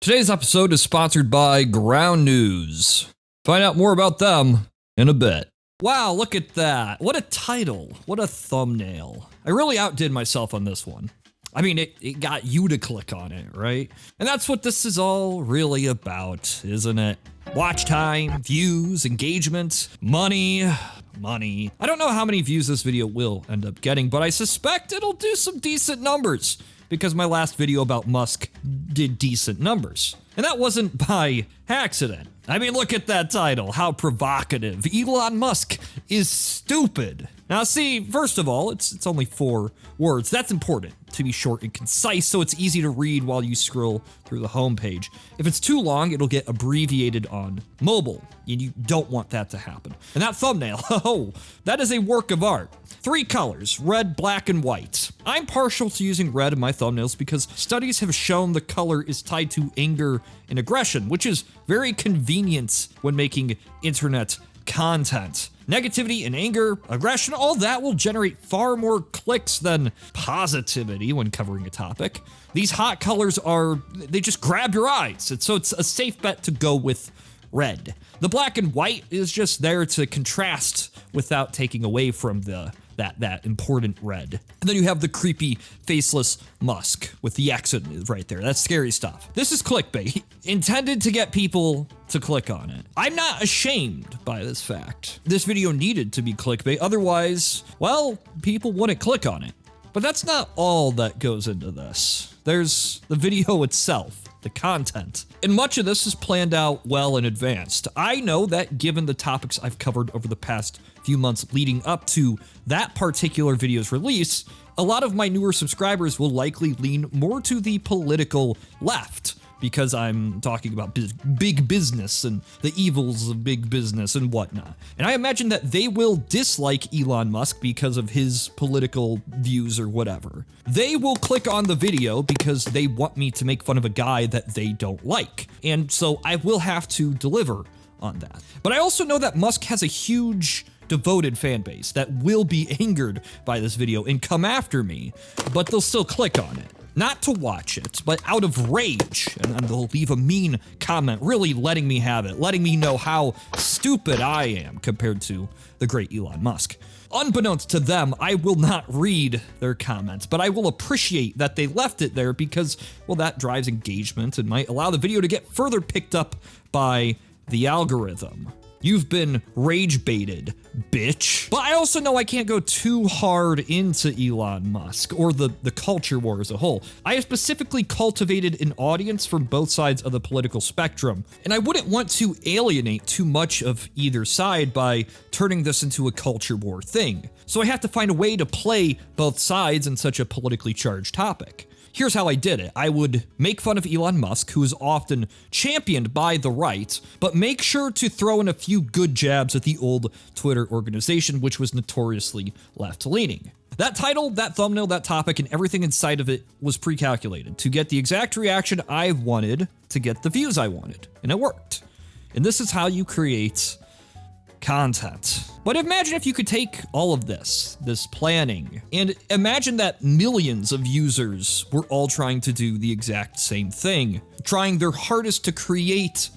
Today's episode is sponsored by Ground News. Find out more about them in a bit. Wow, look at that. What a title. What a thumbnail. I really outdid myself on this one. I mean, it got you to click on it, right? And that's what this is all really about, isn't it? Watch time, views, engagement, money. I don't know how many views this video will end up getting, but I suspect it'll do some decent numbers because my last video about Musk did decent numbers. And that wasn't by accident. I mean, look at that title. How provocative. Elon Musk is stupid. Now, see, first of all, it's only 4 words. That's important to be short and concise, so it's easy to read while you scroll through the homepage. If it's too long, it'll get abbreviated on mobile, and you don't want that to happen. And that thumbnail, oh, that is a work of art. 3 colors, red, black, and white. I'm partial to using red in my thumbnails because studies have shown the color is tied to anger and aggression, which is very convenient when making internet content. Negativity and anger, aggression, all that will generate far more clicks than positivity when covering a topic. These hot colors they just grab your eyes. So it's a safe bet to go with red. The black and white is just there to contrast without taking away from that important red. And then you have the creepy faceless Musk with the accent right there. That's scary stuff. This is clickbait, intended to get people to click on it. I'm not ashamed by this fact. This video needed to be clickbait, otherwise, well, people wouldn't click on it. But that's not all that goes into this. There's the video itself, the content. And much of this is planned out well in advance. I know that given the topics I've covered over the past few months leading up to that particular video's release, a lot of my newer subscribers will likely lean more to the political left because I'm talking about big business and the evils of big business and whatnot. And I imagine that they will dislike Elon Musk because of his political views or whatever. They will click on the video because they want me to make fun of a guy that they don't like. And so I will have to deliver on that. But I also know that Musk has a huge devoted fan base that will be angered by this video and come after me, but they'll still click on it. Not to watch it, but out of rage, and they'll leave a mean comment, really letting me have it, letting me know how stupid I am compared to the great Elon Musk. Unbeknownst to them, I will not read their comments, but I will appreciate that they left it there because, well, that drives engagement and might allow the video to get further picked up by the algorithm. You've been rage baited, bitch. But I also know I can't go too hard into Elon Musk or the culture war as a whole. I have specifically cultivated an audience from both sides of the political spectrum, and I wouldn't want to alienate too much of either side by turning this into a culture war thing. So I have to find a way to play both sides in such a politically charged topic. Here's how I did it. I would make fun of Elon Musk, who is often championed by the right, but make sure to throw in a few good jabs at the old Twitter organization, which was notoriously left-leaning. That title, that thumbnail, that topic, and everything inside of it was pre-calculated to get the exact reaction I wanted to get the views I wanted, and it worked. And this is how you create content. But imagine if you could take all of this planning, and imagine that millions of users were all trying to do the exact same thing, trying their hardest to create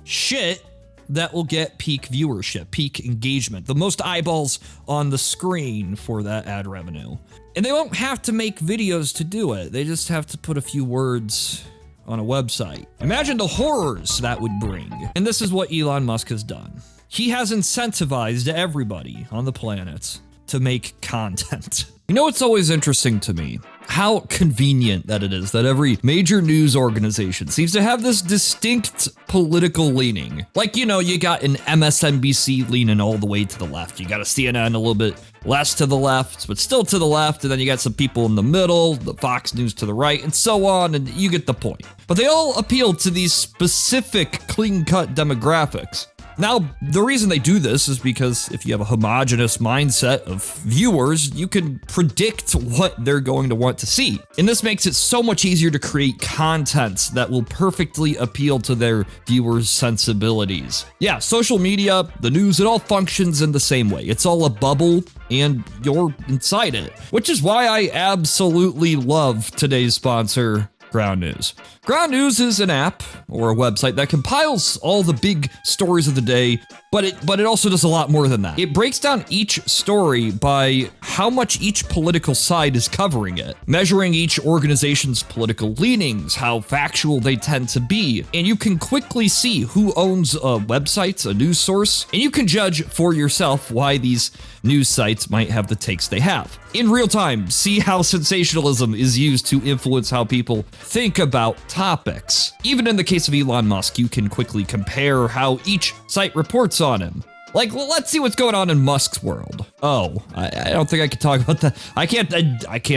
shit that will get peak viewership, peak engagement, the most eyeballs on the screen for that ad revenue. And they won't have to make videos to do it. They just have to put a few words on a website. Imagine the horrors that would bring. And this is what Elon Musk has done. He has incentivized everybody on the planet to make content. You know what's always interesting to me? How convenient that it is that every major news organization seems to have this distinct political leaning. Like, you know, you got an MSNBC leaning all the way to the left. You got a CNN a little bit less to the left, but still to the left. And then you got some people in the middle, the Fox News to the right, and so on. And you get the point. But they all appeal to these specific clean-cut demographics. Now, the reason they do this is because if you have a homogenous mindset of viewers, you can predict what they're going to want to see. And this makes it so much easier to create content that will perfectly appeal to their viewers' sensibilities. Yeah, social media, the news, it all functions in the same way. It's all a bubble, and you're inside it. Which is why I absolutely love today's sponsor, Ground News. Ground News is an app or a website that compiles all the big stories of the day, but it also does a lot more than that. It breaks down each story by how much each political side is covering it, measuring each organization's political leanings, how factual they tend to be, and you can quickly see who owns a website, a news source, and you can judge for yourself why these news sites might have the takes they have. In real time, see how sensationalism is used to influence how people think about topics. Even in the case of Elon Musk, you can quickly compare how each site reports on him. Like, well, let's see what's going on in Musk's world. Oh, I don't think I can talk about that. I can't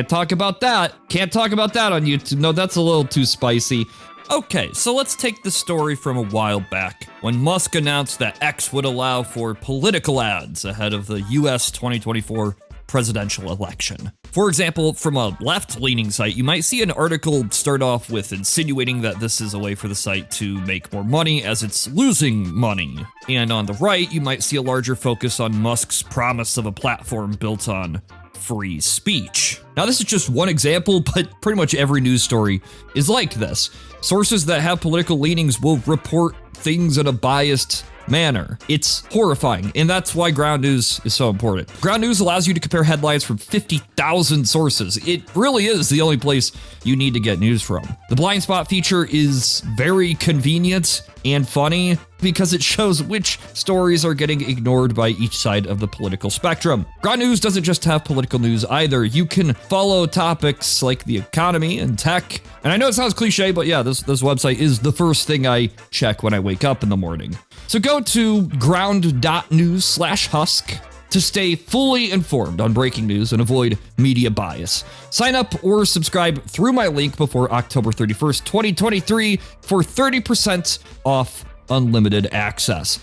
talk about that. Can't talk about that on YouTube. No, that's a little too spicy. Okay, so let's take the story from a while back when Musk announced that X would allow for political ads ahead of the US 2024 presidential election. For example, from a left-leaning site, you might see an article start off with insinuating that this is a way for the site to make more money as it's losing money. And on the right, you might see a larger focus on Musk's promise of a platform built on free speech. Now, this is just one example, but pretty much every news story is like this. Sources that have political leanings will report things in a biased manner. It's horrifying, and that's why Ground News is so important. Ground News allows you to compare headlines from 50,000 sources. It really is the only place you need to get news from. The blind spot feature is very convenient and funny because it shows which stories are getting ignored by each side of the political spectrum. Ground News doesn't just have political news either. You can follow topics like the economy and tech. And I know it sounds cliche, but yeah, this website is the first thing I check when I wake up in the morning. So go to ground.news/husk to stay fully informed on breaking news and avoid media bias. Sign up or subscribe through my link before October 31st, 2023 for 30% off unlimited access.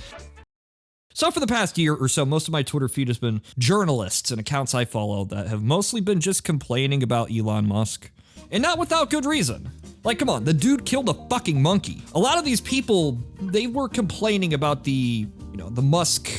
So for the past year or so, most of my Twitter feed has been journalists and accounts I follow that have mostly been just complaining about Elon Musk. And not without good reason. Like, come on, the dude killed a fucking monkey. A lot of these people, they were complaining about the Musk,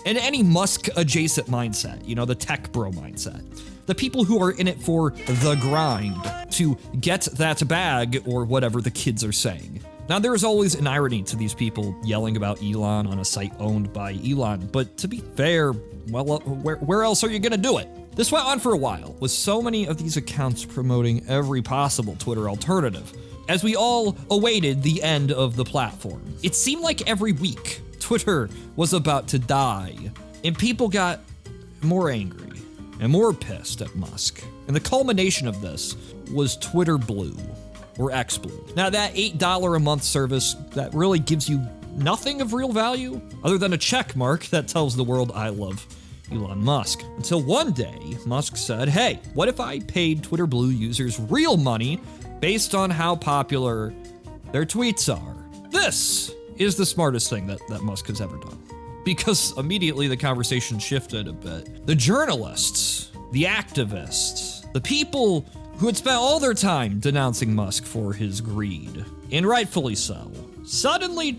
and any Musk adjacent mindset, the tech bro mindset. The people who are in it for the grind, to get that bag or whatever the kids are saying. Now, there is always an irony to these people yelling about Elon on a site owned by Elon, but to be fair, well, where else are you gonna do it? This went on for a while, with so many of these accounts promoting every possible Twitter alternative, as we all awaited the end of the platform. It seemed like every week, Twitter was about to die, and people got more angry and more pissed at Musk. And the culmination of this was Twitter Blue, or X Blue. Now, that $8 a month service that really gives you nothing of real value, other than a check mark that tells the world I love Elon Musk. Until one day, Musk said, hey, what if I paid Twitter Blue users real money based on how popular their tweets are? This is the smartest thing that Musk has ever done. Because immediately the conversation shifted a bit. The journalists, the activists, the people who had spent all their time denouncing Musk for his greed, and rightfully so, suddenly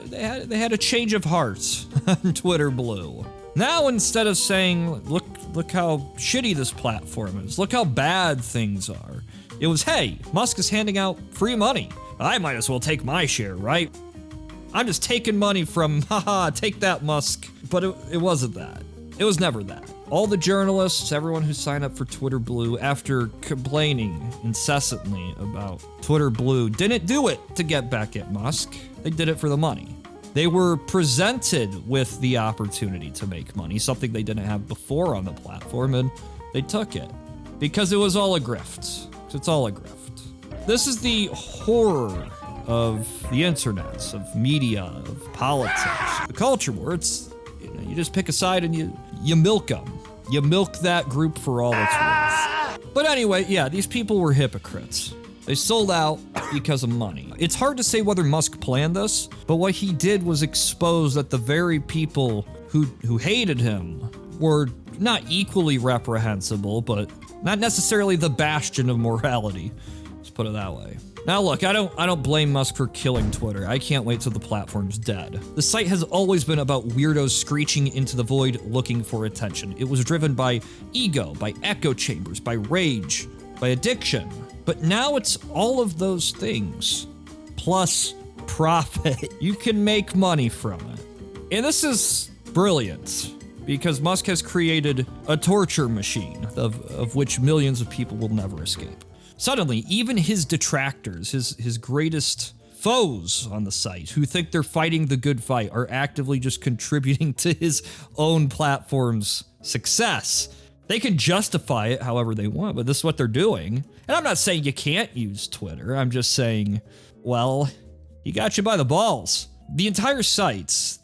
they had a change of heart on Twitter Blue. Now, instead of saying, look how shitty this platform is, look how bad things are, it was, hey, Musk is handing out free money. I might as well take my share, right? I'm just taking money from, haha, take that, Musk. But it wasn't that. It was never that. All the journalists, everyone who signed up for Twitter Blue, after complaining incessantly about Twitter Blue, didn't do it to get back at Musk. They did it for the money. They were presented with the opportunity to make money, something they didn't have before on the platform, and they took it. Because it was all a grift. It's all a grift. This is the horror of the internet, of media, of politics. The culture war, it's, you just pick a side and you milk them. You milk that group for all it's worth. But anyway, yeah, these people were hypocrites. They sold out because of money. It's hard to say whether Musk planned this, but what he did was expose that the very people who hated him were not equally reprehensible, but not necessarily the bastion of morality. Let's put it that way. Now look, I don't blame Musk for killing Twitter. I can't wait till the platform's dead. The site has always been about weirdos screeching into the void looking for attention. It was driven by ego, by echo chambers, by rage. by addiction. But now it's all of those things, plus profit. You can make money from it. And this is brilliant, because Musk has created a torture machine of which millions of people will never escape. Suddenly, even his detractors, his greatest foes on the site, who think they're fighting the good fight, are actively just contributing to his own platform's success. They can justify it however they want, but this is what they're doing. And I'm not saying you can't use Twitter. I'm just saying, well, he got you by the balls. The entire site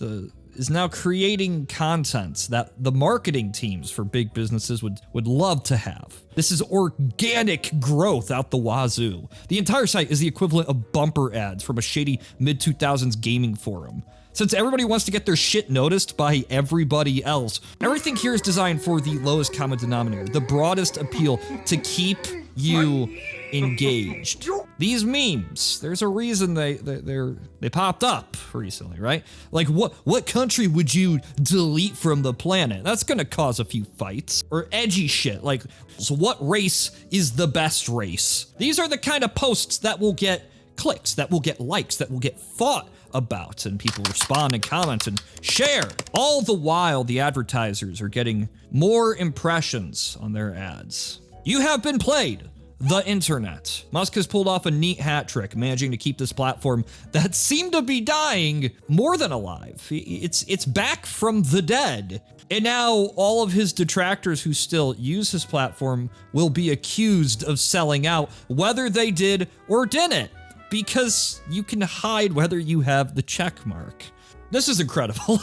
is now creating content that the marketing teams for big businesses would love to have. This is organic growth out the wazoo. The entire site is the equivalent of bumper ads from a shady mid-2000s gaming forum. Since everybody wants to get their shit noticed by everybody else, everything here is designed for the lowest common denominator, the broadest appeal to keep you engaged. These memes, there's a reason they popped up recently, right? Like what country would you delete from the planet? That's gonna cause a few fights. Or edgy shit, like, so what race is the best race? These are the kind of posts that will get clicks, that will get likes, that will get thought about, and people respond and comment and share. All the while, the advertisers are getting more impressions on their ads. You have been played. The internet. Musk has pulled off a neat hat trick, managing to keep this platform that seemed to be dying more than alive. It's back from the dead. And now all of his detractors who still use his platform will be accused of selling out, whether they did or didn't, because you can hide whether you have the check mark. This is incredible.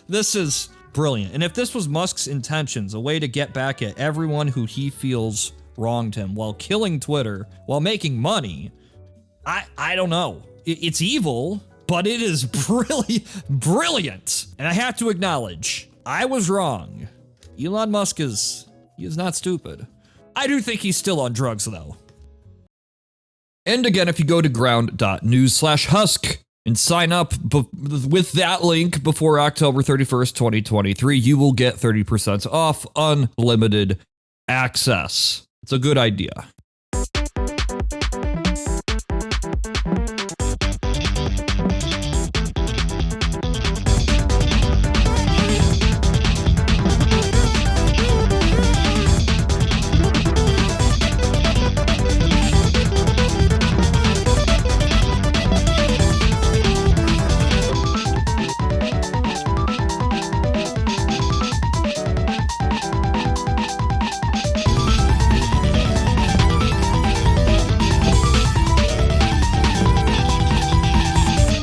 This is brilliant. And if this was Musk's intentions, a way to get back at everyone who he feels wronged him while killing Twitter, while making money, I don't know. It's evil, but it is brilliant. And I have to acknowledge, I was wrong. Elon Musk is not stupid. I do think he's still on drugs, though. And again, if you go to ground.news/husk and sign up with that link before October 31st, 2023, you will get 30% off unlimited access. It's a good idea.